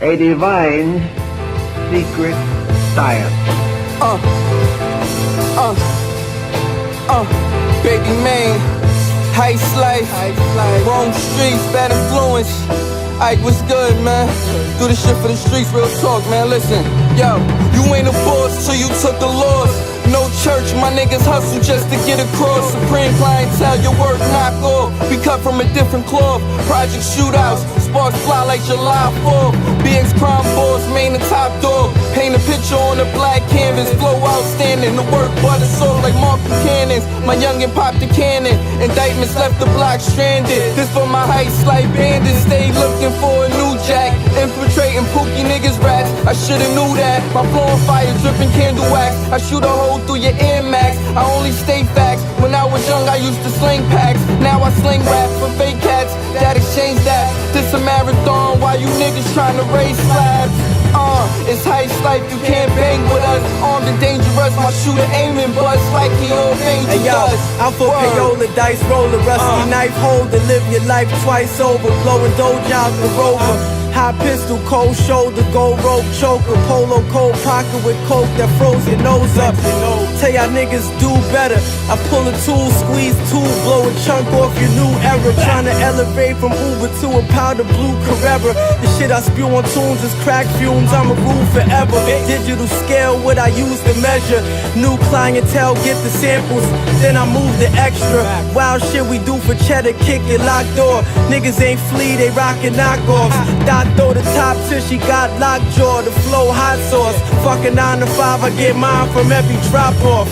a divine secret science. Baby Maine, Heist Life, Rome Streetz, bad influence. Ike, what's good, man? Do this shit for the streets, real talk, man. Listen, yo, you ain't a boss till you took the loss. No church, my niggas hustle just to get across. Supreme clientele, your work knock off. We cut from a different cloth. Project shootouts, sparks fly like July 4th. BX crime boss, Maine the top dog. Paint a picture on a black canvas, flow outstanding. The work butter soul like Mark Buchanan's. My youngin' popped the cannon. Indictments left the block stranded. This for my Heist Life bandits. Stay looking for a new jack. Infiltrating pookie niggas rats. I shoulda knew that. My flow on fire, dripping candle wax. I shoot a hole through your Air Max. I only stay facts. When I was young, I used to sling packs. Now I sling rap for fake cats that exchange that. This a marathon while you niggas trying to raise slabs. It's Heist Life, you can't bang with us. Armed and dangerous, my shooter aiming bust like he all things hey, yo, does. I'm for payola, dice roller, rusty knife holder. Live your life twice over, blowing doge out the rover. High pistol, cold shoulder, gold rope choker, polo cold pocket with coke that froze your nose up. Tell y'all niggas do better. I pull a tool, squeeze two, blow a chunk off your new era. Trying to elevate from Uber to a powder blue Carrera. The shit I spew on tunes is crack fumes. I'ma rule forever. Digital scale, what I use to measure. New clientele, get the samples, then I move the extra. Wild shit we do for cheddar, kick it locked door. Niggas ain't flee, they rockin' knockoffs. Throw the top till she got lockjaw, the flow hot sauce. Fucking 9 to 5, I get mine from every drop off.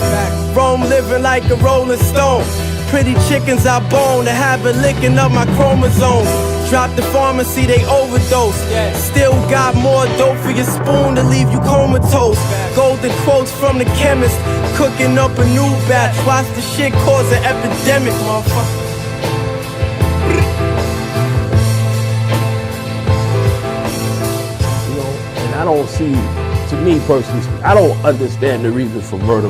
Rome living like a rolling stone. Pretty chickens I bone, the habit licking up my chromosomes. Drop the pharmacy, they overdose. Still got more dope for your spoon to leave you comatose. Golden quotes from the chemist, cooking up a new batch. Watch the shit cause an epidemic, motherfucker. I don't see, to me personally, I don't understand the reason for murder.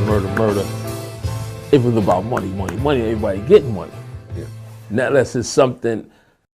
If it's about money, everybody getting money. Yeah. Not unless it's something